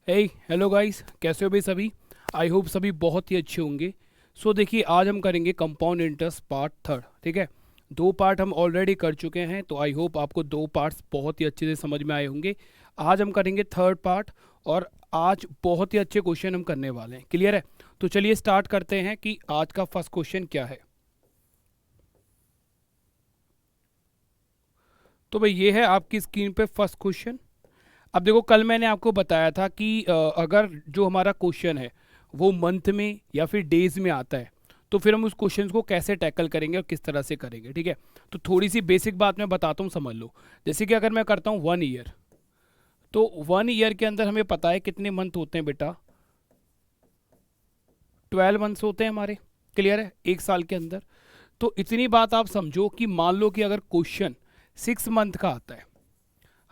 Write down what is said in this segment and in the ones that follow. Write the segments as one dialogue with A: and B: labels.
A: Hello guys, कैसे हो भाई सभी। आई होप सभी बहुत ही अच्छे होंगे। देखिए, आज हम करेंगे कंपाउंड इंटरेस्ट पार्ट थर्ड। ठीक है, दो पार्ट हम ऑलरेडी कर चुके हैं, तो आई होप आपको दो पार्ट्स बहुत ही अच्छे से समझ में आए होंगे। आज हम करेंगे थर्ड पार्ट, और आज बहुत ही अच्छे क्वेश्चन हम करने वाले हैं। क्लियर है? तो चलिए स्टार्ट करते हैं कि आज का फर्स्ट क्वेश्चन क्या है। तो भाई ये है आपकी स्क्रीन पे फर्स्ट क्वेश्चन। अब देखो, कल मैंने आपको बताया था कि अगर जो हमारा क्वेश्चन है वो मंथ में या फिर डेज में आता है, तो फिर हम उस क्वेश्चन को कैसे टैकल करेंगे और किस तरह से करेंगे। ठीक है, तो थोड़ी सी बेसिक बात मैं बताता हूँ, समझ लो। जैसे कि अगर मैं करता हूँ 1 ईयर, तो 1 ईयर के अंदर हमें पता है कितने मंथ होते हैं बेटा, 12 मंथ्स होते हैं हमारे। क्लियर है? एक साल के अंदर। तो इतनी बात आप समझो कि मान लो कि अगर क्वेश्चन 6 मंथ का आता है,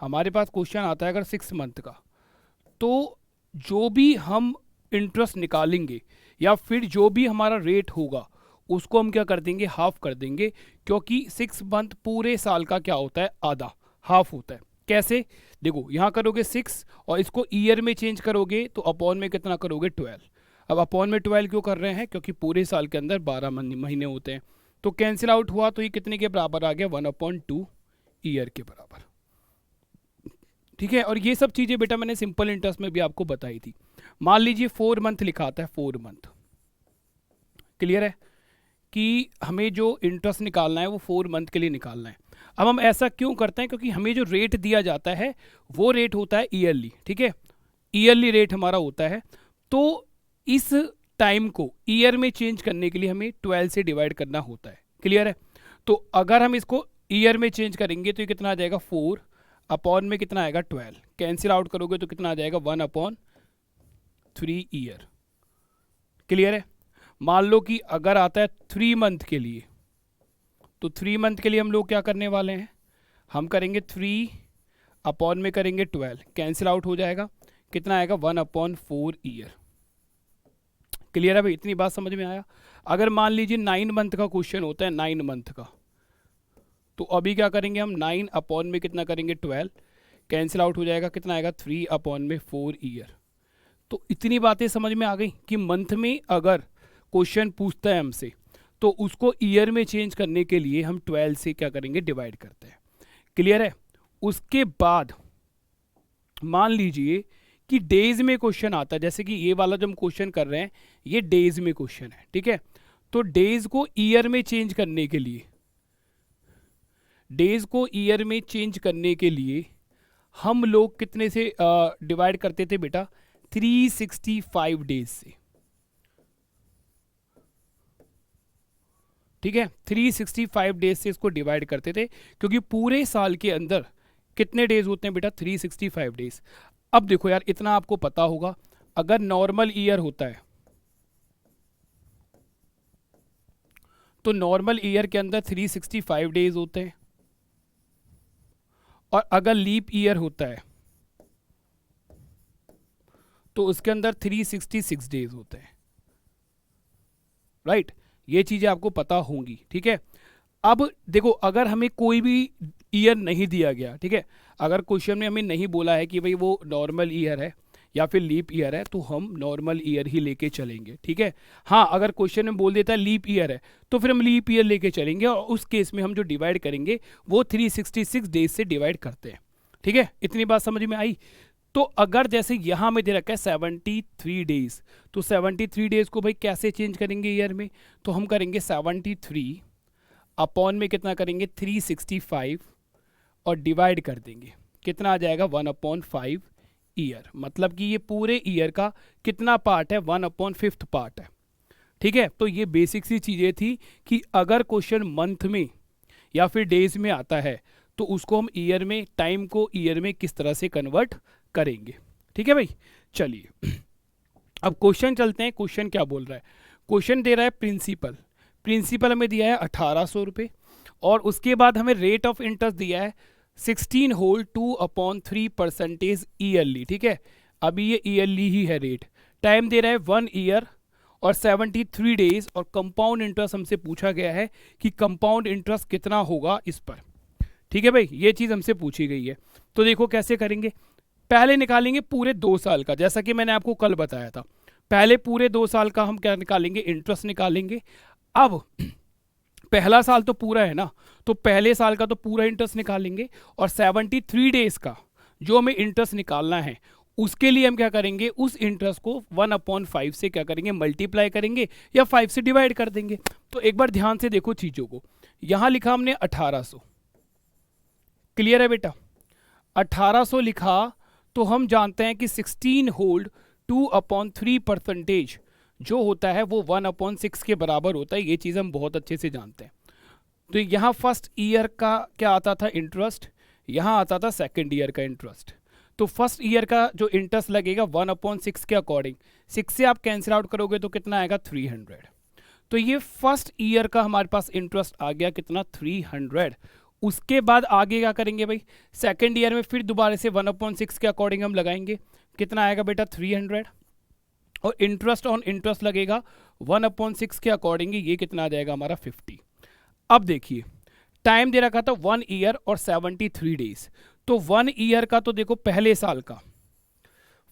A: हमारे पास क्वेश्चन आता है अगर 6 मंथ का, तो जो भी हम इंटरेस्ट निकालेंगे या फिर जो भी हमारा रेट होगा उसको हम क्या कर देंगे, हाफ कर देंगे। क्योंकि 6 मंथ पूरे साल का क्या होता है, आधा, हाफ होता है। कैसे? देखो, यहाँ करोगे 6 और इसको ईयर में चेंज करोगे तो अपॉन में कितना करोगे, 12। अब अपॉन में 12 क्यों कर रहे हैं? क्योंकि पूरे साल के अंदर 12 महीने होते हैं। तो कैंसिल आउट हुआ तो ये कितने के बराबर आ गया, 1/2 ईयर के बराबर। ठीक है, और ये सब चीज़ें बेटा मैंने सिंपल इंटरेस्ट में भी आपको बताई थी। मान लीजिए 4 मंथ लिखा आता है, 4 मंथ। क्लियर है कि हमें जो इंटरेस्ट निकालना है वो 4 मंथ के लिए निकालना है। अब हम ऐसा क्यों करते हैं? क्योंकि हमें जो रेट दिया जाता है वो रेट होता है ईयरली। ठीक है, ईयरली रेट हमारा होता है। तो इस टाइम को ईयर में चेंज करने के लिए हमें 12 से डिवाइड करना होता है। क्लियर है? तो अगर हम इसको ईयर में चेंज करेंगे तो ये कितना आ जाएगा, 4 अपॉन में कितना आएगा, 12। कैंसिल आउट करोगे तो कितना आ जाएगा, 1/3 ईयर। क्लियर है? मान लो कि अगर आता है 3 मंथ के लिए, तो 3 मंथ के लिए हम लोग क्या करने वाले हैं, हम करेंगे 3 अपॉन में करेंगे 12, कैंसिल आउट हो जाएगा, कितना आएगा, 1/4 ईयर। क्लियर है भाई? इतनी बात समझ में आया? अगर मान लीजिए 9 मंथ का क्वेश्चन होता है, 9 मंथ का, तो अभी क्या करेंगे हम, 9 अपॉन में कितना करेंगे, 12, कैंसिल आउट हो जाएगा, कितना आएगा, 3/4 ईयर। तो इतनी बातें समझ में आ गई कि मंथ में अगर क्वेश्चन पूछता है हमसे तो उसको ईयर में चेंज करने के लिए हम 12 से क्या करेंगे, डिवाइड करते हैं। क्लियर है? उसके बाद मान लीजिए कि डेज में क्वेश्चन आता है, जैसे कि ये वाला जो हम क्वेश्चन कर रहे हैं ये डेज में क्वेश्चन है। ठीक है, तो डेज को ईयर में चेंज करने के लिए, डेज को ईयर में चेंज करने के लिए हम लोग कितने से डिवाइड करते थे बेटा, 365 डेज से। ठीक है, 365 डेज से इसको डिवाइड करते थे, क्योंकि पूरे साल के अंदर कितने डेज होते हैं बेटा, 365 डेज। अब देखो यार, इतना आपको पता होगा, अगर नॉर्मल ईयर होता है तो नॉर्मल ईयर के अंदर 365 डेज होते हैं, और अगर लीप ईयर होता है तो उसके अंदर 366 डेज होते हैं। राइट? ये चीज़ें आपको पता होंगी। ठीक है, अब देखो, अगर हमें कोई भी ईयर नहीं दिया गया, ठीक है, अगर क्वेश्चन में हमें नहीं बोला है कि भाई वो नॉर्मल ईयर है या फिर लीप ईयर है, तो हम नॉर्मल ईयर ही लेके चलेंगे। ठीक है, हाँ, अगर क्वेश्चन में बोल देता है लीप ईयर है तो फिर हम लीप ईयर लेके चलेंगे, और उस केस में हम जो डिवाइड करेंगे वो 366 डेज से डिवाइड करते हैं। ठीक है, इतनी बात समझ में आई? तो अगर जैसे यहाँ में दे रखा है 73 डेज, तो 73 डेज को भाई कैसे चेंज करेंगे ईयर में, तो हम करेंगे 73 अपॉन में कितना करेंगे, 365, और डिवाइड कर देंगे, कितना आ जाएगा, 1/5 ईयर। मतलब कि ये पूरे ईयर का कितना पार्ट है, 1/5 पार्ट है। ठीक है, तो ये बेसिक सी चीज़ें थी कि अगर क्वेश्चन मंथ में या फिर डेज में आता है तो उसको हम ईयर में, टाइम को ईयर में किस तरह से कन्वर्ट करेंगे। ठीक है भाई, चलिए अब क्वेश्चन चलते हैं। क्वेश्चन क्या बोल रहा है? क्वेश्चन दे रहा है प्रिंसिपल, प्रिंसिपल हमें दिया है 1800 रुपये, और उसके बाद हमें रेट ऑफ इंटरेस्ट दिया है 16 होल 2/3% ईयरली। ठीक है, अभी ये ईयरली ही है रेट। टाइम दे रहा है 1 ईयर और 73 डेज, और कंपाउंड इंटरेस्ट हमसे पूछा गया है कि कंपाउंड इंटरेस्ट कितना होगा इस पर। ठीक है भाई, ये चीज़ हमसे पूछी गई है। तो देखो कैसे करेंगे। पहले निकालेंगे पूरे 2 साल का, जैसा कि मैंने आपको कल बताया था। पहले पूरे 2 साल का हम क्या निकालेंगे, इंटरेस्ट निकालेंगे। अब पहला साल तो पूरा है ना, तो पहले साल का तो पूरा इंटरेस्ट निकालेंगे, और 73 डेज का जो हमें इंटरेस्ट निकालना है उसके लिए हम क्या करेंगे, उस इंटरेस्ट को 1/5 से क्या करेंगे, मल्टीप्लाई करेंगे या 5 से डिवाइड कर देंगे। तो एक बार ध्यान से देखो चीज़ों को, यहाँ लिखा हमने 1800, क्लियर है बेटा, 1800 लिखा, तो हम जानते हैं कि 16 होल्ड 2/3% जो होता है वो 1/6 के बराबर होता है, ये चीज़ हम बहुत अच्छे से जानते हैं। तो यहाँ फर्स्ट ईयर का क्या आता था इंटरेस्ट, यहाँ आता था सेकेंड ईयर का इंटरेस्ट। तो फर्स्ट ईयर का जो इंटरेस्ट लगेगा 1/6 के अकॉर्डिंग, 6 से आप कैंसिल आउट करोगे तो कितना आएगा 300। तो ये फर्स्ट ईयर का हमारे पास इंटरेस्ट आ गया कितना 300। उसके बाद आगे क्या करेंगे भाई, सेकेंड ईयर में फिर दोबारा से 1/6 के अकॉर्डिंग हम लगाएंगे, कितना आएगा बेटा 300, और इंटरेस्ट ऑन इंटरेस्ट लगेगा 1/6 के अकॉर्डिंग, ये कितना आ जाएगा हमारा 50। अब देखिए टाइम दे रखा था 1 ईयर और 73 डेज, तो 1 ईयर का तो देखो पहले साल का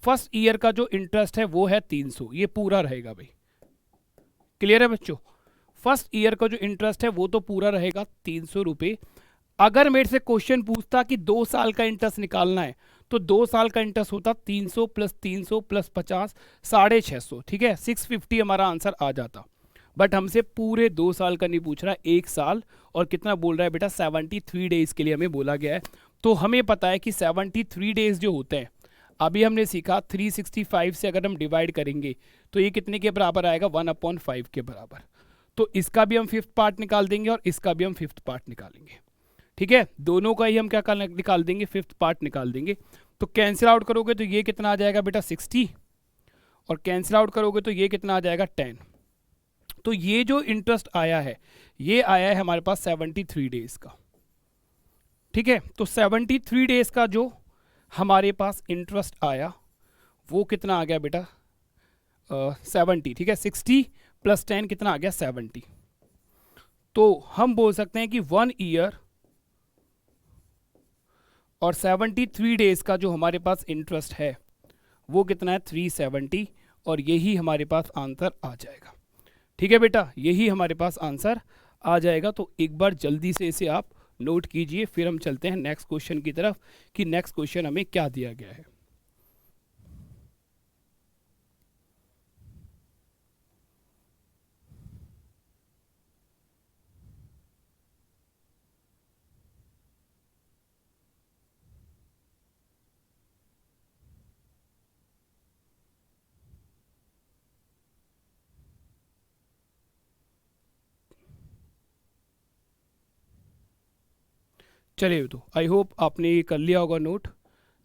A: फर्स्ट ईयर का जो इंटरेस्ट है वो है 300, ये पूरा रहेगा भाई, क्लियर है बच्चों। फर्स्ट ईयर का जो इंटरेस्ट है वो तो पूरा रहेगा 300 रुपये। अगर मेरे से क्वेश्चन पूछता कि 2 साल का इंटरेस्ट निकालना है, तो 2 साल का इंटरेस्ट होता 300 + 300 + 50 650, ठीक है, 650 हमारा आंसर आ जाता। बट हमसे पूरे 2 साल का नहीं पूछ रहा, 1 साल और कितना बोल रहा है बेटा 73 डेज के लिए हमें बोला गया है। तो हमें पता है कि 73 डेज जो होते हैं, अभी हमने सीखा 365 से अगर हम डिवाइड करेंगे तो ये कितने के बराबर आएगा 1/5 के बराबर। तो इसका भी हम 5th पार्ट निकाल देंगे और इसका भी हम 5th पार्ट निकालेंगे, ठीक है, दोनों का ही हम क्या निकाल देंगे 5th पार्ट निकाल देंगे। तो कैंसिल आउट करोगे तो ये कितना आ जाएगा बेटा 60, और कैंसिल आउट करोगे तो ये कितना आ जाएगा 10। तो ये जो इंटरेस्ट आया है ये आया है हमारे पास 73 डेज का, ठीक है। तो 73 डेज का जो हमारे पास इंटरेस्ट आया वो कितना आ गया बेटा 70, ठीक है, 60 + 10 कितना आ गया 70। तो हम बोल सकते हैं कि 1 ईयर और 73 डेज का जो हमारे पास इंटरेस्ट है वो कितना है 370, और यही हमारे पास आंसर आ जाएगा, ठीक है बेटा, यही हमारे पास आंसर आ जाएगा। तो एक बार जल्दी से इसे आप नोट कीजिए, फिर हम चलते हैं नेक्स्ट क्वेश्चन की तरफ कि नेक्स्ट क्वेश्चन हमें क्या दिया गया है। चलिए, तो आई होप आपने ये कर लिया होगा नोट।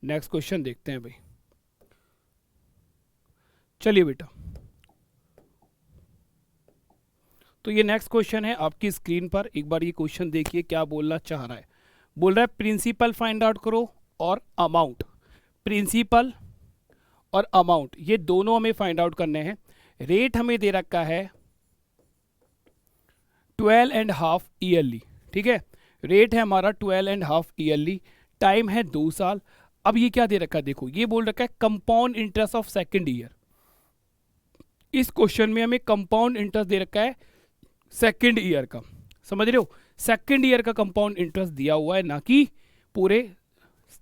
A: नेक्स्ट क्वेश्चन देखते हैं भाई। चलिए बेटा, तो ये नेक्स्ट क्वेश्चन है आपकी स्क्रीन पर, एक बार ये क्वेश्चन देखिए क्या बोलना चाह रहा है। बोल रहा है प्रिंसिपल फाइंड आउट करो और अमाउंट, प्रिंसिपल और अमाउंट ये दोनों हमें फाइंड आउट करने हैं। रेट हमें दे रखा है 12.5 ईयरली, ठीक है, रेट है हमारा 12.5 ईयरली, टाइम है 2 साल। अब ये क्या दे रखा है, देखो ये बोल रखा है compound interest of second year. इस क्वेश्चन में हमें कंपाउंड इंटरेस्ट दे रखा है सेकंड ईयर का, समझ रहे हो, सेकंड ईयर का कंपाउंड इंटरेस्ट दिया हुआ है, ना कि पूरे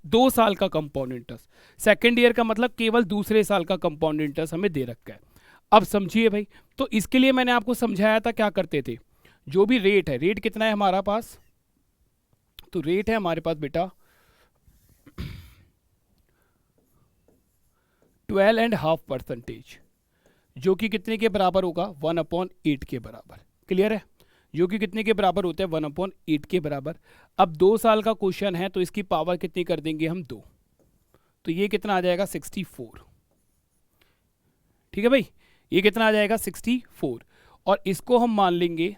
A: 2 साल का कंपाउंड इंटरेस्ट। सेकंड ईयर का मतलब केवल दूसरे साल का कंपाउंड इंटरेस्ट हमें दे रखा है। अब समझिए भाई, तो इसके लिए मैंने आपको समझाया था क्या करते थे, जो भी रेट है, रेट कितना है हमारा पास, तो रेट है हमारे पास बेटा 12.5%, जो कि कितने के बराबर होगा 1/8 के बराबर, क्लियर है, जो कि कितने के बराबर होते हैं 1/8 के बराबर। अब 2 साल का क्वेश्चन है तो इसकी पावर कितनी कर देंगे हम 2, तो ये कितना आ जाएगा 64, ठीक है भाई, ये कितना आ जाएगा 64, और इसको हम मान लेंगे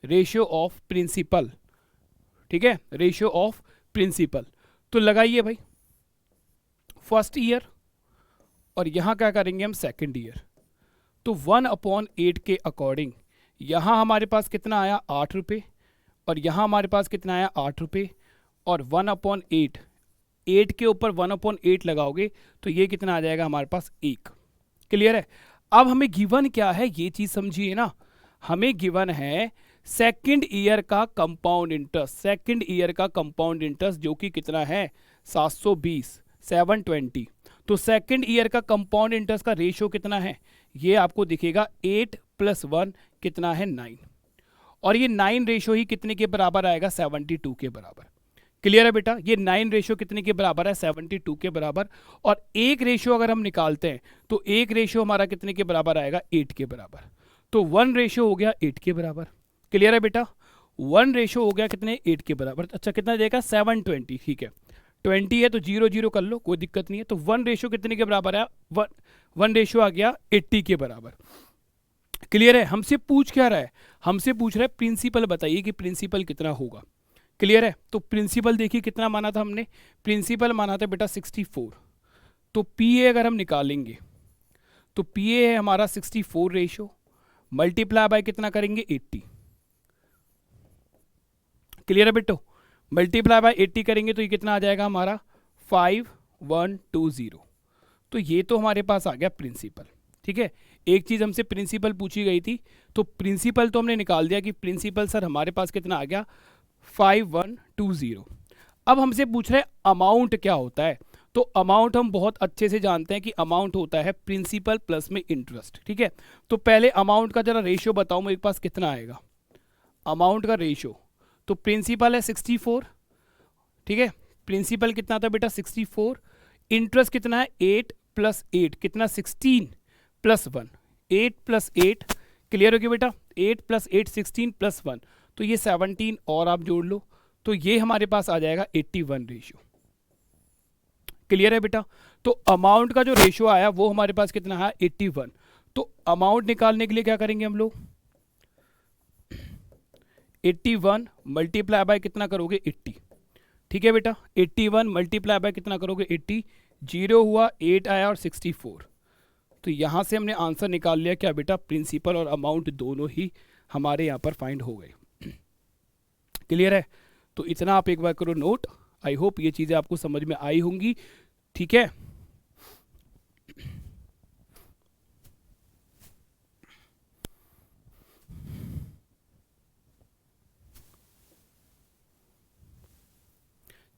A: रेशियो ऑफ प्रिंसिपल, ठीक है, रेशियो ऑफ प्रिंसिपल। तो लगाइए भाई फर्स्ट ईयर और यहां क्या करेंगे हम सेकंड ईयर, तो 1/8 के अकॉर्डिंग यहां हमारे पास कितना आया 8 रुपये, और यहां हमारे पास कितना आया 8 रुपये, और 1/8 8 के ऊपर 1/8 लगाओगे तो ये कितना आ जाएगा हमारे पास 1। क्लियर है? अब हमें गिवन क्या है ये चीज समझिए ना। हमें गिवन है सेकंड ईयर का कंपाउंड इंटरेस्ट, सेकंड ईयर का कंपाउंड इंटरेस्ट जो कि कितना है 720, 720। तो सेकंड ईयर का कंपाउंड इंटरेस्ट का रेशियो कितना है, ये आपको दिखेगा 8 + 1 कितना है 9, और ये 9 रेशियो ही कितने के बराबर आएगा 72 के बराबर। क्लियर है बेटा? ये 9 रेशियो कितने के बराबर है 72 के बराबर। और एक रेशियो अगर हम निकालते हैं तो एक रेशियो हमारा कितने के बराबर आएगा 8 के बराबर। तो 1 रेशियो हो गया 8 के बराबर। क्लियर है बेटा? 1 रेशियो हो गया कितने 8 के बराबर। अच्छा कितना देगा 720, ठीक है 20 है तो 0 0 कर लो, कोई दिक्कत नहीं है। तो 1 रेशियो कितने के बराबर है 1 रेशियो आ गया 80 के बराबर। क्लियर है? हमसे पूछ क्या रहा है, हमसे पूछ रहा है प्रिंसिपल बताइए कि प्रिंसिपल कितना होगा। क्लियर है? तो प्रिंसिपल देखिए कितना माना था हमने, प्रिंसिपल माना था बेटा 64। तो पी ए अगर हम निकालेंगे तो पी ए है हमारा 64 रेशियो, मल्टीप्लाई बाय कितना करेंगे 80। क्लियर है बेटो? मल्टीप्लाई बाय 80 करेंगे तो ये कितना आ जाएगा हमारा 5120। तो ये तो हमारे पास आ गया प्रिंसिपल। ठीक है, एक चीज हमसे प्रिंसिपल पूछी गई थी तो प्रिंसिपल तो हमने निकाल दिया कि प्रिंसिपल सर हमारे पास कितना आ गया 5120। अब हमसे पूछ रहे अमाउंट क्या होता है। तो अमाउंट हम बहुत अच्छे से जानते हैं कि अमाउंट होता है प्रिंसिपल प्लस में इंटरेस्ट। ठीक है, तो पहले अमाउंट का जरा रेशियो बताओ मेरे पास कितना आएगा अमाउंट का रेशियो। तो प्रिंसिपल है 64, ठीक है, प्रिंसिपल कितना था बेटा 64, इंटरेस्ट कितना है 8 + 8 कितना 16 + 1, 8 + 8। क्लियर हो गया बेटा? 8 + 8 16 + 1, तो ये 17 और आप जोड़ लो तो ये हमारे पास आ जाएगा 81 रेशियो। क्लियर है बेटा? तो अमाउंट का जो रेशियो आया वो हमारे पास कितना है 81। तो अमाउंट निकालने के लिए क्या करेंगे हम लोग 81 मल्टीप्लाई बाय कितना करोगे 80। ठीक है बेटा, 81 मल्टीप्लाई बाय कितना करोगे 80, 0 हुआ 8 आया और 64। तो यहां से हमने आंसर निकाल लिया क्या बेटा, प्रिंसिपल और अमाउंट दोनों ही हमारे यहां पर फाइंड हो गए। क्लियर है? तो इतना आप एक बार करो नोट। आई होप ये चीजें आपको समझ में आई होंगी। ठीक है,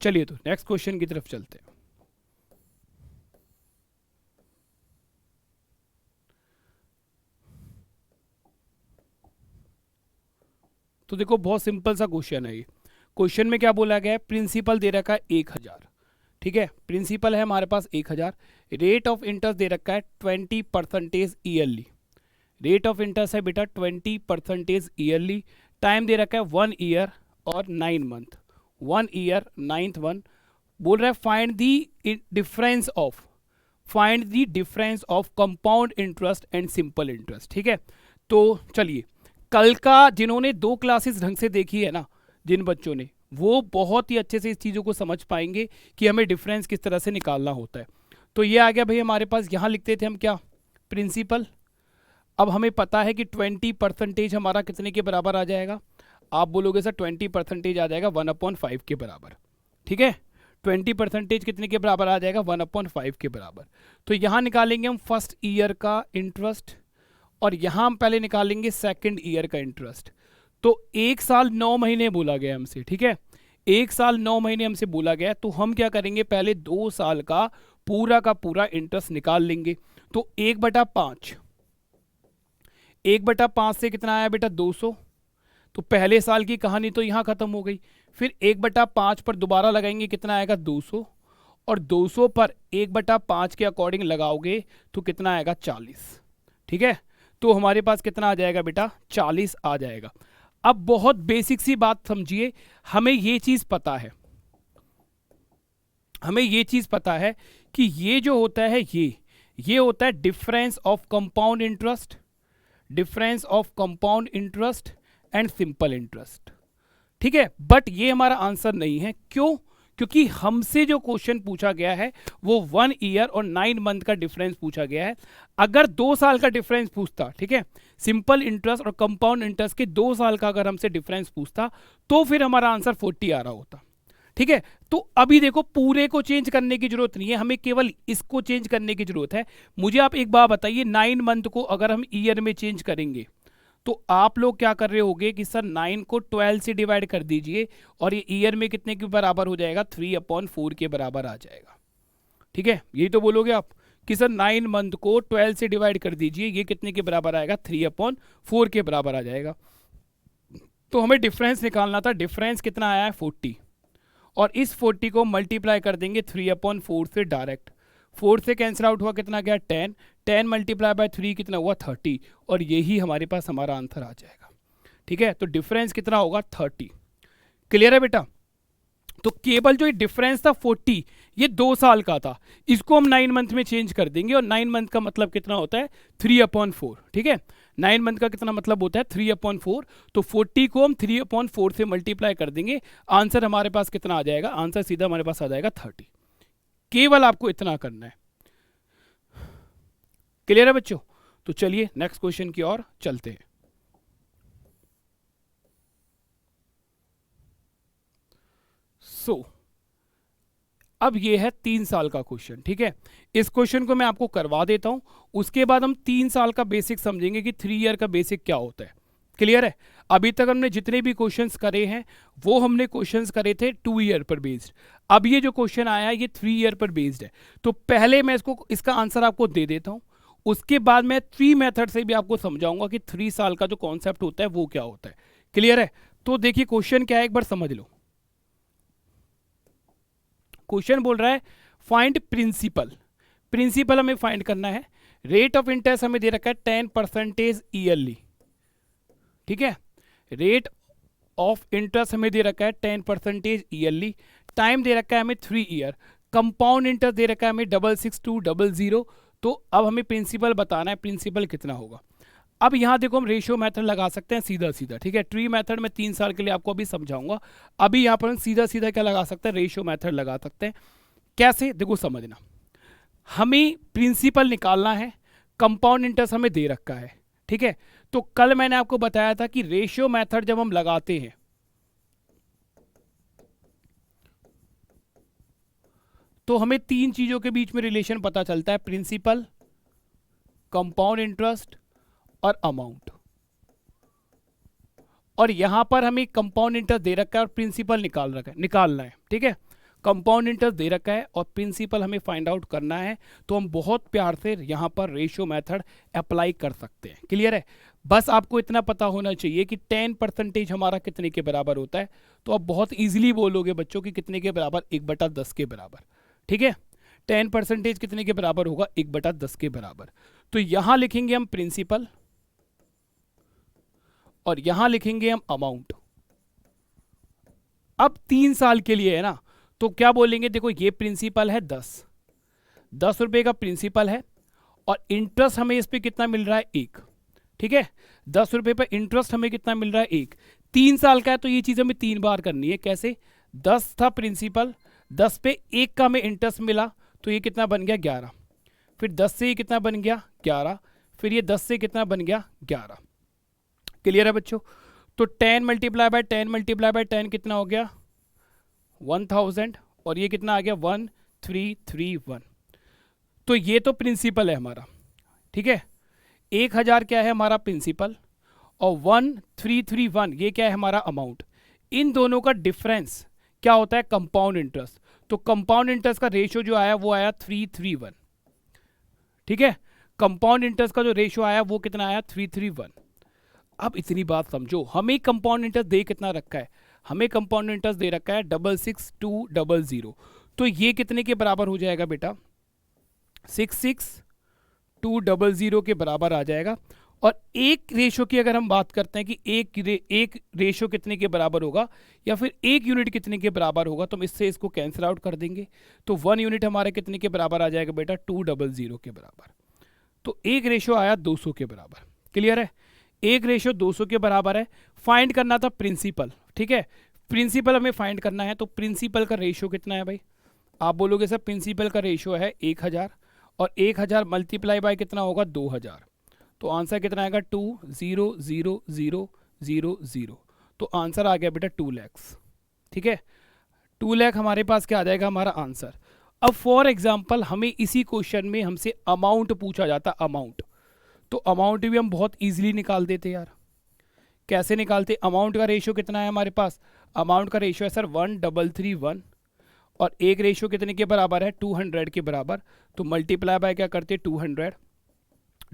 A: चलिए तो नेक्स्ट क्वेश्चन की तरफ चलते हैं। तो देखो बहुत सिंपल सा क्वेश्चन है ये। क्वेश्चन में क्या बोला गया है, प्रिंसिपल दे रखा है 1000। ठीक है, प्रिंसिपल है हमारे पास 1000, रेट ऑफ इंटरेस्ट दे रखा है 20% ईयरली। रेट ऑफ इंटरेस्ट है बेटा 20% ईयरली। टाइम दे रखा है 1 ईयर और 9 मंथ, 1 ईयर 9th मंथ। बोल रहा है find the difference of compound interest and simple interest. ठीक है, तो चलिए कल का जिन्होंने 2 क्लासेस ढंग से देखी है ना, जिन बच्चों ने, वो बहुत ही अच्छे से इस चीज़ों को समझ पाएंगे कि हमें डिफरेंस किस तरह से निकालना होता है। तो ये आ गया भाई हमारे पास, यहाँ लिखते थे हम क्या प्रिंसिपल। अब हमें पता है कि 20% हमारा कितने के बराबर आ जाएगा, आप बोलोगे सर 20% आ जाएगा 1/5 के बराबर। ठीक है, 20% कितने के बराबर आ जाएगा 1/5 के बराबर। तो यहाँ निकालेंगे हम फर्स्ट ईयर का इंटरेस्ट और यहाँ हम पहले निकालेंगे सेकंड ईयर का इंटरेस्ट। तो 1 साल 9 महीने बोला गया हमसे। ठीक है, 1 साल 9 महीने हमसे बोला गया, तो हम क्या करेंगे पहले 2 साल का पूरा इंटरेस्ट निकाल लेंगे। तो 1/5, 1/5 से कितना आया बेटा 200। तो पहले साल की कहानी तो यहाँ खत्म हो गई। फिर 1/5 पर दोबारा लगाएंगे, कितना आएगा 200, और 200 पर 1/5 के अकॉर्डिंग लगाओगे तो कितना आएगा 40। ठीक है, तो हमारे पास कितना आ जाएगा बेटा 40 आ जाएगा। अब बहुत बेसिक सी बात समझिए, हमें ये चीज पता है, हमें ये चीज पता है कि ये जो होता है ये होता है difference of compound interest, difference of compound interest and simple interest. ठीक है, बट ये हमारा आंसर नहीं है। क्यों? क्योंकि हमसे जो क्वेश्चन पूछा गया है वो 1 ईयर और 9 मंथ का डिफरेंस पूछा गया है। अगर 2 साल का डिफरेंस पूछता, ठीक है, सिंपल इंटरेस्ट और कंपाउंड इंटरेस्ट के 2 साल का अगर हमसे डिफरेंस पूछता तो फिर हमारा आंसर 40 आ रहा होता। ठीक है। तो अभी देखो पूरे को चेंज करने की जरूरत नहीं है, हमें केवल इसको चेंज करने की जरूरत है। मुझे आप एक बात बताइए, 9 मंथ को अगर हम ईयर में चेंज करेंगे तो आप लोग क्या कर रहे होगे कि सर 9 को 12 से डिवाइड कर दीजिए और ये ईयर में कितने के बराबर हो जाएगा, 3/4 के बराबर आ जाएगा। ठीक है, यही तो बोलोगे आप कि सर 9 मंथ को 12 से डिवाइड कर दीजिए, ये कितने के बराबर आएगा, 3/4 के बराबर आ जाएगा। तो हमें डिफरेंस निकालना था, डिफरेंस कितना आया है 40, और इस 40 को मल्टीप्लाई कर देंगे 3/4 से डायरेक्ट। 4 से कैंसिल आउट हुआ, कितना गया 10, 10 मल्टीप्लाई बाय 3 कितना हुआ 30, और यही हमारे पास हमारा आंसर आ जाएगा। ठीक है, तो डिफरेंस कितना होगा 30। क्लियर है बेटा? तो केवल जो डिफरेंस था 40, ये 2 साल का था, इसको हम 9 मंथ में चेंज कर देंगे, और 9 मंथ का मतलब कितना होता है 3/4। ठीक है, 9 मंथ का कितना मतलब होता है 3/4। तो 40 को हम 3/4 से मल्टीप्लाई कर देंगे, आंसर हमारे पास कितना आ जाएगा, आंसर सीधा हमारे पास आ जाएगा 30। केवल आपको इतना करना है। क्लियर है बच्चों? तो चलिए नेक्स्ट क्वेश्चन की ओर चलते हैं। अब ये है 3 साल का क्वेश्चन। ठीक है, इस क्वेश्चन को मैं आपको करवा देता हूं, उसके बाद हम 3 साल का बेसिक समझेंगे कि 3 ईयर का बेसिक क्या होता है। क्लियर है? अभी तक हमने जितने भी क्वेश्चंस करे हैं वो हमने क्वेश्चंस करे थे 2 ईयर पर बेस्ड। अब ये जो क्वेश्चन आया है ये 3 ईयर पर बेस्ड है। तो पहले मैं इसका आंसर आपको दे देता हूं, उसके बाद मैं 3 मेथड से भी आपको समझाऊंगा कि 3 साल का जो कॉन्सेप्ट होता है वो क्या होता है। क्लियर है? तो देखिए क्वेश्चन क्या है, एक बार समझ लो। क्वेश्चन बोल रहा है फाइंड प्रिंसिपल। प्रिंसिपल हमें फाइंड करना है। रेट ऑफ इंटरेस्ट हमें दे रखा है 10% ईयरली। ठीक है, रेट ऑफ इंटरेस्ट हमें दे रखा है 10% ईयरली। टाइम दे रखा है हमें 3 ईयर। कंपाउंड इंटरेस्ट दे रखा है हमें 66200। तो अब हमें प्रिंसिपल बताना है, प्रिंसिपल कितना होगा। अब यहां देखो हम रेशियो मेथड लगा सकते हैं सीधा सीधा। ठीक है, ट्री मेथड में 3 साल के लिए आपको अभी समझाऊंगा। अभी यहां पर हम सीधा सीधा क्या लगा सकते हैं, रेशियो मेथड लगा सकते हैं। कैसे, देखो समझना, हमें प्रिंसिपल निकालना है, कंपाउंड इंटरेस्ट हमें दे रखा है। ठीक है, तो कल मैंने आपको बताया था कि रेशियो मेथड जब हम लगाते हैं तो हमें 3 चीजों के बीच में रिलेशन पता चलता है, प्रिंसिपल, कंपाउंड इंटरेस्ट और अमाउंट। और यहां पर हमें कंपाउंड इंटरेस्ट दे रखा है और प्रिंसिपल निकालना है। ठीक है, कंपाउंड इंटरेस्ट दे रखा है और प्रिंसिपल हमें फाइंड आउट करना है। तो हम बहुत प्यार से यहां पर रेशियो मेथड अप्लाई कर सकते हैं। क्लियर है? बस आपको इतना पता होना चाहिए कि 10% हमारा कितने के बराबर होता है। तो आप बहुत इजीली बोलोगे बच्चों कि कितने के बराबर, 1/10 के बराबर। ठीक है, 10% कितने के बराबर होगा, 1/10 के बराबर। तो यहां लिखेंगे हम प्रिंसिपल और यहां लिखेंगे हम अमाउंट। अब 3 साल के लिए है ना, तो क्या बोलेंगे, देखो ये प्रिंसिपल है 10 रुपए का प्रिंसिपल है और इंटरेस्ट हमें इस पे कितना मिल रहा है, 1। ठीक है, 10 रुपए पर इंटरेस्ट हमें कितना मिल रहा है, 1। 3 साल का है तो ये चीज हमें 3 बार करनी है। कैसे, 10 था प्रिंसिपल, 10 पे 1 का हमें इंटरेस्ट मिला तो ये कितना बन गया 11। फिर 10 से ये कितना बन गया 11, फिर ये 10 से कितना बन गया 11। क्लियर है बच्चों? तो 10 मल्टीप्लाई बाय 10 मल्टीप्लाई बाय 10 कितना हो गया 1000, और ये कितना आ गया 1331। तो ये तो प्रिंसिपल है हमारा। ठीक है, 1000 क्या है हमारा प्रिंसिपल और 1331 ये क्या है हमारा अमाउंट। इन दोनों का डिफरेंस क्या होता है, कंपाउंड इंटरेस्ट। तो कंपाउंड इंटरेस्ट का रेशियो जो आया वो आया 331। ठीक है, कंपाउंड इंटरेस्ट का जो रेशियो आया वो कितना आया 331। अब इतनी बात समझो, हमें कंपाउंड इंटरेस्ट दे कितना रखा है, हमें कंपाउंड इंटरेस्ट दे रखा है 66200। तो ये कितने के बराबर हो जाएगा बेटा, 66200 के बराबर आ जाएगा। और एक रेशो की अगर हम बात करते हैं कि एक रेशो कितने के बराबर होगा या फिर एक यूनिट कितने के बराबर होगा, तो हम इससे इसको कैंसिल आउट कर देंगे। तो 1 यूनिट हमारे कितने के बराबर आ जाएगा बेटा, 200 के बराबर। तो एक रेशो आया 200 के बराबर। क्लियर है? एक रेशो 200 के बराबर है। फाइंड करना था प्रिंसिपल। ठीक है, प्रिंसिपल हमें फाइंड करना है। तो प्रिंसिपल का रेशो कितना है भाई, आप बोलोगे सर प्रिंसिपल का रेशो है 1000 और 1000 मल्टीप्लाई बाय कितना होगा 2000। तो आंसर कितना आएगा 200000। तो आंसर आ गया बेटा 2 लाख। ठीक है, 2 लाख हमारे पास क्या आ जाएगा हमारा आंसर। अब फॉर एग्जांपल हमें इसी क्वेश्चन में हमसे अमाउंट पूछा जाता, अमाउंट, तो अमाउंट भी हम बहुत इजीली निकाल देते यार। कैसे निकालते? अमाउंट का रेशियो कितना है हमारे पास? अमाउंट का रेशियो है सर 1331, और एक रेशियो कितने के बराबर है? 200 के बराबर। तो मल्टीप्लाई बाय क्या करते? 200,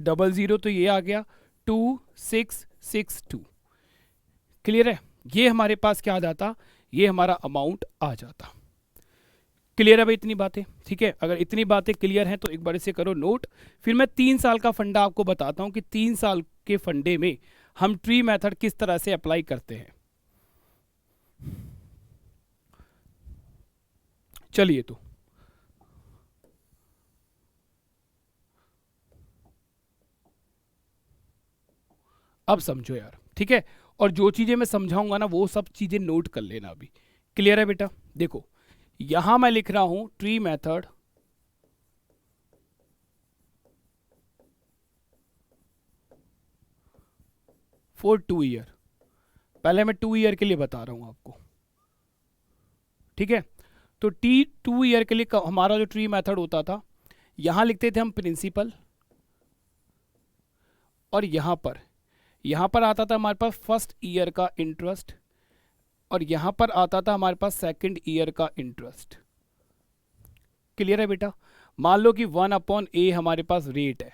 A: 00 तो ये आ गया 2662। क्लियर है? ये हमारे पास क्या आ जाता? ये हमारा अमाउंट आ जाता। क्लियर है भाई इतनी बातें? ठीक है, अगर इतनी बातें क्लियर हैं तो एक बार इसे करो नोट। फिर मैं 3 साल का फंडा आपको बताता हूं कि 3 साल के फंडे में हम ट्री मेथड किस तरह से अप्लाई करते हैं। चलिए, तो अब समझो यार, ठीक है, और जो चीजें मैं समझाऊंगा ना वो सब चीजें नोट कर लेना अभी। क्लियर है बेटा? देखो यहां मैं लिख रहा हूं ट्री मेथड फॉर 2 ईयर। पहले मैं 2 ईयर के लिए बता रहा हूं आपको, ठीक है। तो 2 ईयर के लिए हमारा जो ट्री मेथड होता था, यहां लिखते थे हम प्रिंसिपल, और यहां पर आता था हमारे पास फर्स्ट ईयर का इंटरेस्ट, और यहां पर आता था हमारे पास सेकंड ईयर का इंटरेस्ट। क्लियर है बेटा? मान लो कि 1/a हमारे पास रेट है,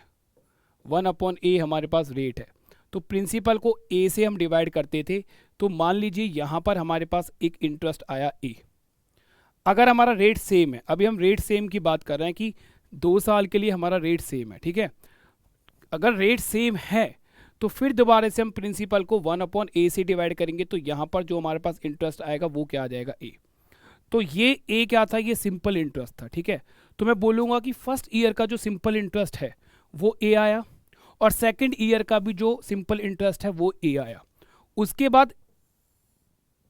A: 1/a हमारे पास रेट है, तो प्रिंसिपल को a से हम डिवाइड करते थे। तो मान लीजिए यहां पर हमारे पास एक इंटरेस्ट आया a। अगर हमारा रेट सेम है, अभी हम रेट सेम की बात कर रहे हैं कि 2 साल के लिए हमारा रेट सेम है, ठीक है। अगर रेट सेम है तो फिर दोबारा से हम प्रिंसिपल को 1/a से डिवाइड करेंगे, तो यहाँ पर जो हमारे पास इंटरेस्ट आएगा वो क्या आ जाएगा? a। तो ये a क्या था? ये सिंपल इंटरेस्ट था, ठीक है। तो मैं बोलूँगा कि फर्स्ट ईयर का जो सिंपल इंटरेस्ट है वो a आया, और सेकंड ईयर का भी जो सिंपल इंटरेस्ट है वो a आया। उसके बाद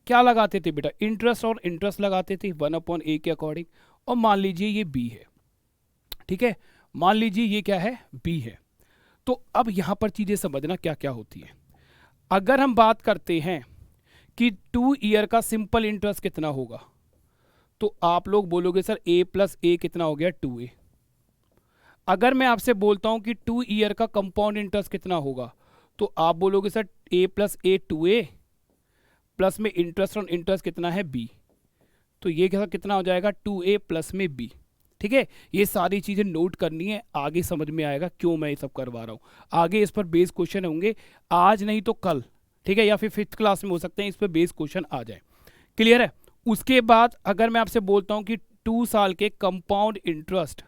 A: क्या लगाते थे बेटा? इंटरेस्ट और इंटरेस्ट लगाते थे 1/a के अकॉर्डिंग, और मान लीजिए ये b है, ठीक है। मान लीजिए ये क्या है? b है। तो अब यहां पर चीजें समझना क्या क्या होती है। अगर हम बात करते हैं कि 2 ईयर का सिंपल इंटरेस्ट कितना होगा, तो आप लोग बोलोगे सर a प्लस a कितना हो गया? 2a। अगर मैं आपसे बोलता हूं कि 2 ईयर का कंपाउंड इंटरेस्ट कितना होगा, तो आप बोलोगे sir a plus a 2a, plus में इंटरेस्ट और इंटरेस्ट कितना है? b। तो ये कितना हो जाएगा? 2a प्लस में b। ठीक है, ये सारी चीजें नोट करनी है, आगे समझ में आएगा क्यों मैं ये सब करवा रहा हूँ। आगे इस पर बेस क्वेश्चन होंगे, आज नहीं तो कल, ठीक है, या फिर 5th क्लास में हो सकते हैं इस पर बेस क्वेश्चन आ जाए। क्लियर है? उसके बाद अगर मैं आपसे बोलता हूँ कि 2 साल के कंपाउंड इंटरेस्ट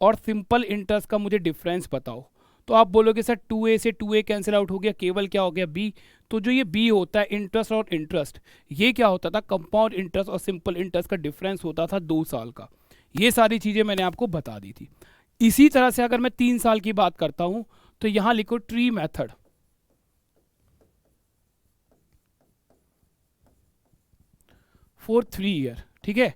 A: और सिंपल इंटरेस्ट का मुझे डिफरेंस बताओ, तो आप बोलोगे सर 2a से 2a कैंसिल आउट हो गया, केवल क्या हो गया? b। तो जो ये b होता है इंटरेस्ट और इंटरेस्ट, ये क्या होता था? कंपाउंड इंटरेस्ट और सिंपल इंटरेस्ट का डिफरेंस होता था 2 साल का। ये सारी चीजें मैंने आपको बता दी थी। इसी तरह से अगर मैं 3 साल की बात करता हूं, तो यहां लिखो ट्री मेथड फॉर 3 ईयर, ठीक है।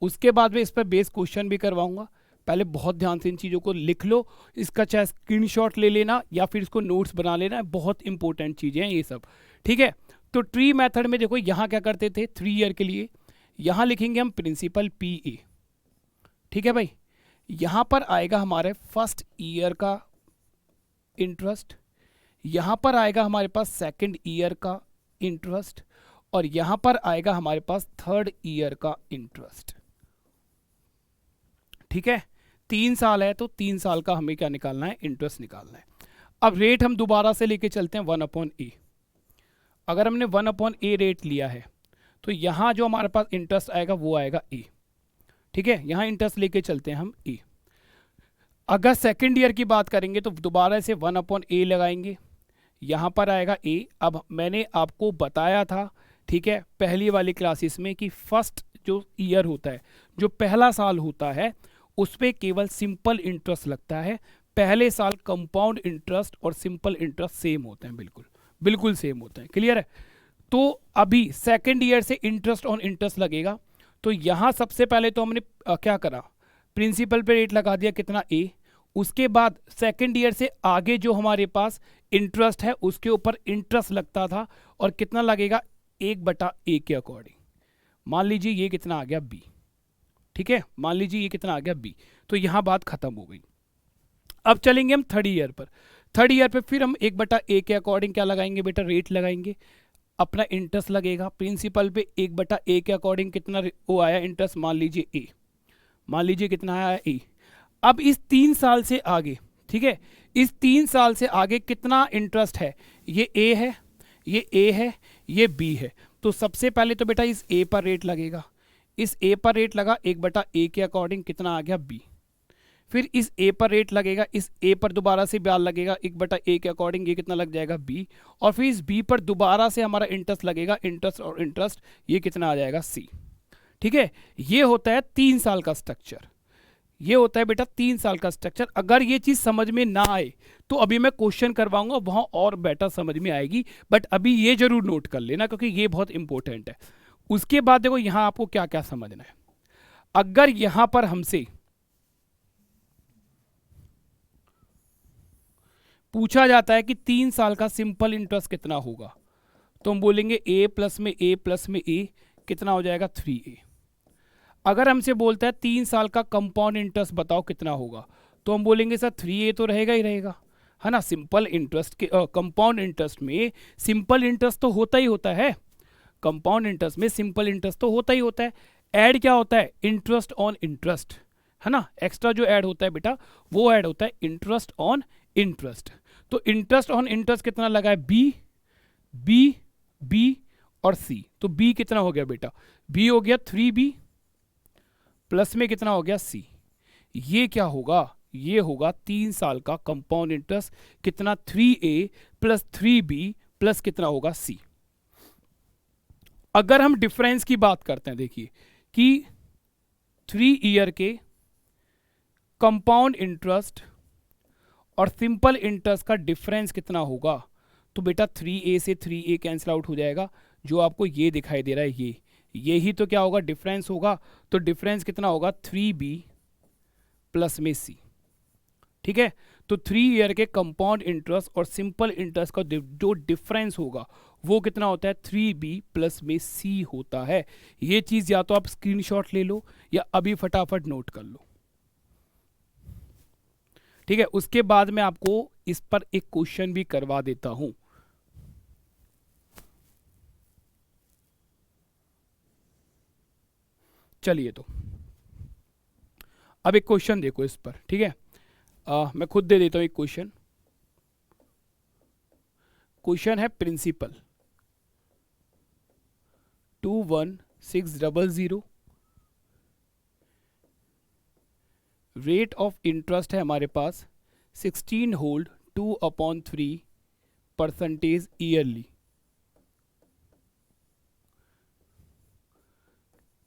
A: उसके बाद में इस पर बेस क्वेश्चन भी करवाऊंगा। पहले बहुत ध्यान से इन चीज़ों को लिख लो, इसका चाहे स्क्रीनशॉट ले लेना या फिर इसको नोट्स बना लेना, बहुत इंपॉर्टेंट चीज़ें हैं ये सब, ठीक है। तो ट्री मेथड में देखो यहाँ क्या करते थे 3 ईयर के लिए, यहाँ लिखेंगे हम प्रिंसिपल PA, ठीक है भाई। यहाँ पर आएगा हमारे फर्स्ट ईयर का इंटरेस्ट, यहाँ पर आएगा हमारे पास सेकंड ईयर का इंटरेस्ट, और यहाँ पर आएगा हमारे पास थर्ड ईयर का इंटरेस्ट, ठीक है। 3 साल है तो 3 साल का हमें क्या निकालना है? इंटरेस्ट निकालना है। अब रेट हम दोबारा से लेके चलते हैं 1/a। अगर हमने 1/a रेट लिया है तो यहाँ जो हमारे पास इंटरेस्ट आएगा वो आएगा a, ठीक है। यहाँ इंटरेस्ट लेके चलते हैं हम a। अगर सेकेंड ईयर की बात करेंगे तो दोबारा से 1/a लगाएंगे, यहाँ पर आएगा a। अब मैंने आपको बताया था, ठीक है, पहली वाली क्लासेस में कि फर्स्ट जो ईयर होता है, जो पहला साल होता है, उस पर केवल सिंपल इंटरेस्ट लगता है। पहले साल कंपाउंड इंटरेस्ट और सिंपल इंटरेस्ट सेम होते हैं, बिल्कुल बिल्कुल सेम होते हैं। क्लियर है? तो अभी सेकेंड ईयर से इंटरेस्ट ऑन इंटरेस्ट लगेगा। तो यहाँ सबसे पहले तो हमने क्या करा? प्रिंसिपल पे रेट लगा दिया, कितना? a। उसके बाद सेकेंड ईयर से आगे जो हमारे पास इंटरेस्ट है उसके ऊपर इंटरेस्ट लगता था, और कितना लगेगा? 1/a के अकॉर्डिंग। मान लीजिए ये कितना आ गया b, ठीक है, मान लीजिए ये कितना आ गया b, तो यहाँ बात खत्म हो गई। अब चलेंगे हम थर्ड ईयर पर। थर्ड ईयर पे फिर हम 1/a के अकॉर्डिंग क्या लगाएंगे बेटा, रेट लगाएंगे, अपना इंटरेस्ट लगेगा प्रिंसिपल पे 1/a के अकॉर्डिंग कितना वो आया इंटरेस्ट, मान लीजिए a, मान लीजिए कितना आया a। अब इस 3 साल से आगे, ठीक है, इस 3 साल से आगे कितना इंटरेस्ट है, ये a है, ये a है, ये b है। तो सबसे पहले तो बेटा इस a पर रेट लगेगा, इस a पर रेट लगा 1/a के अकॉर्डिंग कितना आ गया b। फिर इस a पर रेट लगेगा, इस a पर दोबारा से ब्याज लगेगा 1/a के अकॉर्डिंग, ये कितना लग जाएगा b। और फिर इस b पर दोबारा से हमारा इंटरेस्ट लगेगा, इंटरेस्ट और इंटरेस्ट, ये कितना आ जाएगा c। ठीक है, ये होता है 3 साल का स्ट्रक्चर, ये होता है बेटा 3 साल का स्ट्रक्चर। अगर ये चीज समझ में ना आए तो अभी मैं क्वेश्चन करवाऊंगा, वहां और बेटर समझ में आएगी, बट अभी ये जरूर नोट कर लेना क्योंकि ये बहुत इंपॉर्टेंट है। उसके बाद देखो यहां आपको क्या क्या समझना है। अगर यहां पर हमसे पूछा जाता है कि 3 साल का सिंपल इंटरेस्ट कितना होगा, तो हम बोलेंगे a प्लस में a कितना हो जाएगा 3a। अगर हमसे बोलता है 3 साल का कंपाउंड इंटरेस्ट बताओ कितना होगा, तो हम बोलेंगे सर 3a तो रहेगा ही रहेगा, है ना। सिंपल इंटरेस्ट के कंपाउंड इंटरेस्ट में सिंपल इंटरेस्ट तो होता ही होता है, कंपाउंड इंटरेस्ट में सिंपल इंटरेस्ट तो होता ही होता है। ऐड क्या होता है, इंटरेस्ट ऑन इंटरेस्ट, है ना। एक्स्ट्रा जो ऐड होता है बेटा वो ऐड होता है इंटरेस्ट ऑन इंटरेस्ट। तो इंटरेस्ट ऑन इंटरेस्ट कितना लगा है, बी और सी। तो बी कितना हो गया बेटा, बी हो गया 3b प्लस में कितना हो गया c। ये क्या होगा, ये होगा 3 साल का कंपाउंड इंटरेस्ट कितना 3a प्लस 3b प्लस कितना होगा c। अगर हम डिफरेंस की बात करते हैं, देखिए कि 3 ईयर के कंपाउंड इंटरेस्ट और सिंपल इंटरेस्ट का डिफरेंस कितना होगा, तो बेटा 3a से 3a कैंसिल आउट हो जाएगा, जो आपको ये दिखाई दे रहा है यही तो क्या होगा, डिफरेंस होगा। तो डिफरेंस कितना होगा 3b प्लस में c, ठीक है। तो 3 ईयर के कंपाउंड इंटरेस्ट और सिंपल इंटरेस्ट का जो डिफरेंस होगा वो कितना होता है 3b प्लस में c होता है। ये चीज या तो आप स्क्रीनशॉट ले लो या अभी फटाफट नोट कर लो, ठीक है। उसके बाद मैं आपको इस पर एक क्वेश्चन भी करवा देता हूं। चलिए तो अब एक क्वेश्चन देखो इस पर, ठीक है। मैं खुद दे देता हूं एक क्वेश्चन। क्वेश्चन है प्रिंसिपल 21600, रेट ऑफ इंटरेस्ट है हमारे पास 16 होल्ड 2/3% ईयरली,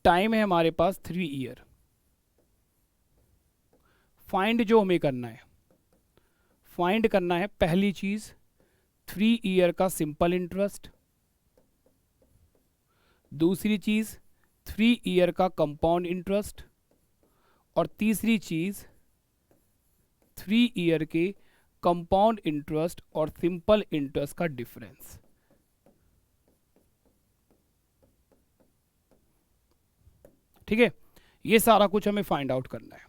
A: टाइम है हमारे पास 3 ईयर। फाइंड जो हमें करना है, फाइंड करना है पहली चीज 3 ईयर का सिंपल इंटरेस्ट, दूसरी चीज 3 ईयर का कंपाउंड इंटरेस्ट, और तीसरी चीज 3 ईयर के कंपाउंड इंटरेस्ट और सिंपल इंटरेस्ट का डिफरेंस। ठीक है, ये सारा कुछ हमें फाइंड आउट करना है।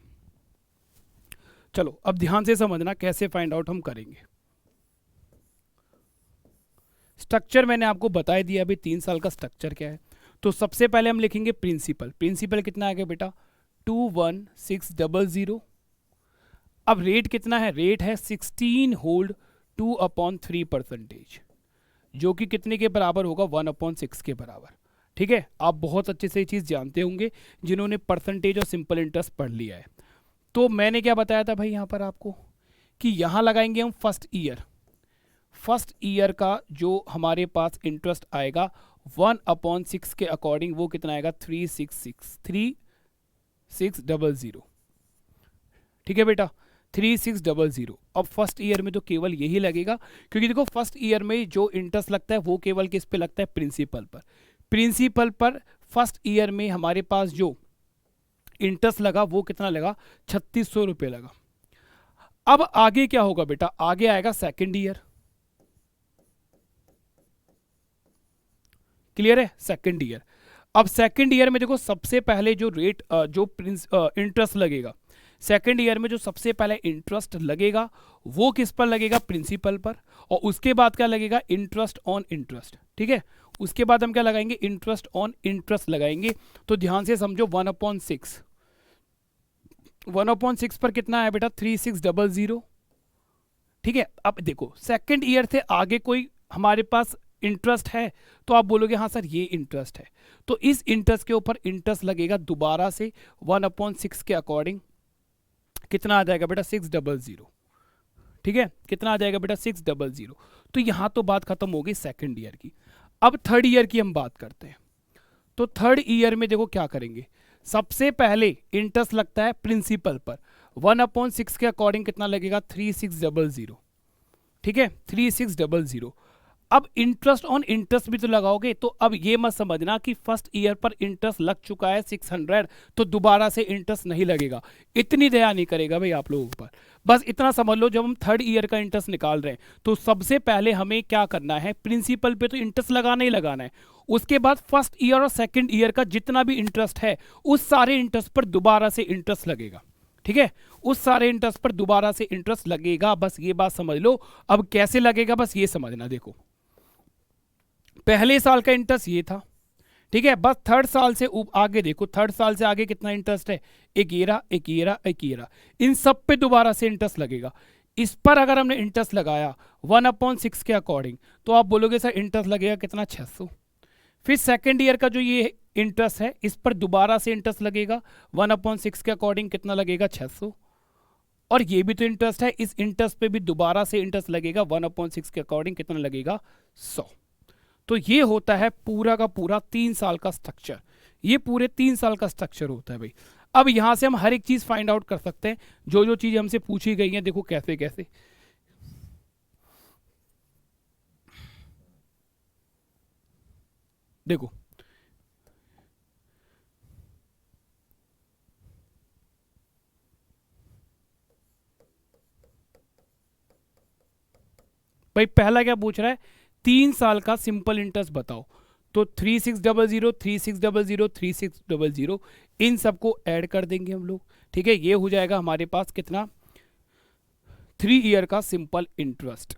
A: चलो अब ध्यान से समझना कैसे फाइंड आउट हम करेंगे। स्ट्रक्चर मैंने आपको बता दिया, अभी 3 साल का स्ट्रक्चर क्या है। तो सबसे पहले हम लिखेंगे प्रिंसिपल। प्रिंसिपल कितना आ गया बेटा 21600। अब रेट कितना है, रेट है 16 होल्ड 2/3%, जो कि कितने के बराबर होगा 1/6 के बराबर। ठीक है, आप बहुत अच्छे से ये चीज़ जानते होंगे जिन्होंने परसेंटेज और सिंपल इंटरेस्ट पढ़ लिया है। तो मैंने क्या बताया था भाई यहाँ पर आपको कि यहाँ लगाएंगे हम फर्स्ट ईयर। फर्स्ट ईयर का जो हमारे पास इंटरेस्ट आएगा 1/6 के अकॉर्डिंग वो कितना आएगा 3600। ठीक है बेटा 3600। अब फर्स्ट ईयर में तो केवल यही लगेगा, क्योंकि देखो फर्स्ट ईयर में जो इंटरेस्ट लगता है वो केवल किस पे लगता है, प्रिंसिपल पर। प्रिंसिपल पर फर्स्ट ईयर में हमारे पास जो इंटरेस्ट लगा वो कितना लगा 3600 रुपये लगा। अब आगे क्या होगा बेटा, आगे आएगा सेकेंड ईयर। क्लियर है, सेकेंड ईयर। अब सेकंड ईयर में देखो सबसे पहले जो रेट जो इंटरेस्ट लगेगा, सेकंड ईयर में जो सबसे पहले इंटरेस्ट लगेगा वो किस पर लगेगा, प्रिंसिपल पर, और उसके बाद क्या लगेगा, इंटरेस्ट ऑन इंटरेस्ट। ठीक है, उसके बाद हम क्या लगाएंगे, इंटरेस्ट ऑन इंटरेस्ट लगाएंगे। तो ध्यान से समझो, 1/6, 1/6 पर कितना है बेटा, 3600। ठीक है, अब देखो सेकंड ईयर से आगे कोई हमारे पास इंटरेस्ट है तो आप बोलोगे हाँ सर ये इंटरेस्ट है, तो इस इंटरेस्ट के ऊपर इंटरेस्ट लगेगा दोबारा से 1/6 के अकॉर्डिंग। कितना आ जाएगा बेटा, 600। ठीक है, कितना आ जाएगा बेटा, 600। तो यहां तो बात खत्म हो गई सेकंड ईयर की। अब थर्ड ईयर की हम बात करते हैं। तो थर्ड ईयर में देखो क्या करेंगे, सबसे पहले इंटरेस्ट लगता है प्रिंसिपल पर, 1/6 के अकॉर्डिंग कितना लगेगा, 3600। ठीक है, 3600। अब इंटरेस्ट ऑन इंटरेस्ट भी तो लगाओगे, तो अब ये मत समझना कि फर्स्ट ईयर पर इंटरेस्ट लग चुका है 600 तो दोबारा से इंटरेस्ट नहीं लगेगा। इतनी दया नहीं करेगा भाई आप लोगों पर। बस इतना समझ लो, जब हम थर्ड ईयर का इंटरेस्ट निकाल रहे हैं तो सबसे पहले हमें क्या करना है, प्रिंसिपल पे तो इंटरेस्ट लगाना ही लगाना है। उसके बाद फर्स्ट ईयर और सेकेंड ईयर का जितना भी इंटरेस्ट है उस सारे इंटरेस्ट पर दोबारा से इंटरेस्ट लगेगा। ठीक है, उस सारे इंटरेस्ट पर दोबारा से इंटरेस्ट लगेगा, बस ये बात समझ लो। अब कैसे लगेगा बस ये समझना, देखो पहले साल का इंटरेस्ट ये था, ठीक है, बस थर्ड साल से आगे देखो, थर्ड साल से आगे कितना इंटरेस्ट है, एक येरा, इन सब पे दोबारा से इंटरेस्ट लगेगा। इस पर अगर हमने इंटरेस्ट लगाया 1/6 के अकॉर्डिंग तो आप बोलोगे सर इंटरेस्ट लगेगा कितना, 600। फिर सेकेंड ईयर का जो ये इंटरेस्ट है इस पर दोबारा से इंटरेस्ट लगेगा 1/6 के अकॉर्डिंग, कितना लगेगा, 600। और ये भी तो इंटरेस्ट है, इस इंटरेस्ट पे भी दोबारा से इंटरेस्ट लगेगा 1/6 के अकॉर्डिंग, कितना लगेगा, 100। तो ये होता है पूरा का पूरा 3 साल का स्ट्रक्चर। ये पूरे 3 साल का स्ट्रक्चर होता है भाई। अब यहां से हम हर एक चीज फाइंड आउट कर सकते हैं, जो जो चीज हमसे पूछी गई है। देखो कैसे कैसे, देखो भाई, पहला क्या पूछ रहा है, 3 साल का सिंपल इंटरेस्ट बताओ। तो 3600, 3600, 3600, इन सबको ऐड कर देंगे हम लोग। ठीक है, ये हो जाएगा हमारे पास कितना, 3 ईयर का सिंपल इंटरेस्ट।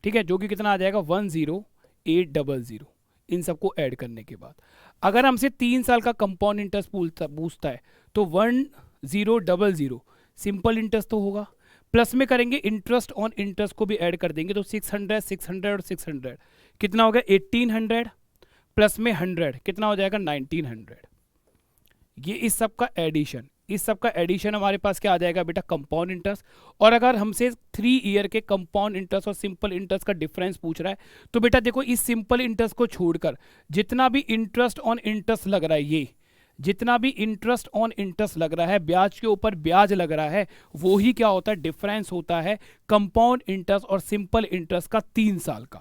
A: ठीक है, जो कि कितना आ जाएगा, 10800। इन सबको ऐड करने के बाद अगर हमसे 3 साल का कंपाउंड इंटरेस्ट पूछता है तो 1000 सिंपल इंटरेस्ट तो होगा, प्लस में करेंगे इंटरेस्ट ऑन इंटरेस्ट को भी ऐड कर देंगे। तो 600, 600 और 600 कितना हो गया, 1800, प्लस में 100 कितना हो जाएगा, 1900। ये इस सब का एडिशन, इस सब का एडिशन हमारे पास क्या आ जाएगा बेटा, कंपाउंड इंटरेस्ट। और अगर हमसे 3 ईयर के कंपाउंड इंटरेस्ट और सिंपल इंटरेस्ट का डिफरेंस पूछ रहा है तो बेटा देखो, इस सिंपल इंटरेस्ट को छोड़कर जितना भी इंटरेस्ट ऑन इंटरेस्ट लग रहा है, ये जितना भी इंटरेस्ट ऑन इंटरेस्ट लग रहा है, ब्याज के ऊपर ब्याज लग रहा है, वो ही क्या होता है, डिफरेंस होता है कंपाउंड इंटरेस्ट और सिंपल इंटरेस्ट का 3 साल का।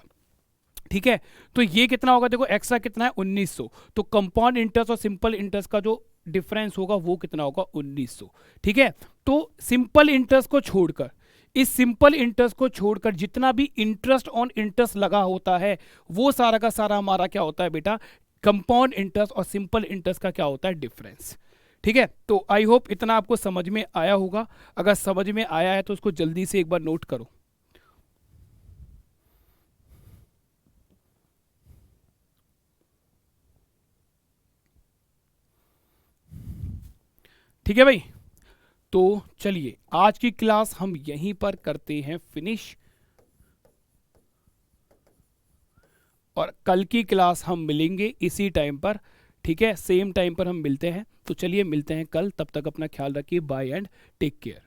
A: ठीक है, तो ये कितना होगा, देखो एक्स्ट्रा कितना है, 1900। तो कंपाउंड इंटरेस्ट और सिंपल इंटरेस्ट का जो डिफरेंस होगा वो कितना होगा, 1900। ठीक है, तो सिंपल इंटरेस्ट को छोड़कर, इस सिंपल इंटरेस्ट को छोड़कर जितना भी इंटरेस्ट ऑन इंटरेस्ट लगा होता है वो सारा का सारा हमारा क्या होता है बेटा, कंपाउंड इंटरेस्ट और सिंपल इंटरेस्ट का क्या होता है, डिफरेंस। ठीक है, तो आई होप इतना आपको समझ में आया होगा। अगर समझ में आया है तो उसको जल्दी से एक बार नोट करो। ठीक है भाई, तो चलिए आज की क्लास हम यहीं पर करते हैं फिनिश, और कल की क्लास हम मिलेंगे इसी टाइम पर। ठीक है, सेम टाइम पर हम मिलते हैं। तो चलिए मिलते हैं कल, तब तक अपना ख्याल रखिए, बाय एंड टेक केयर।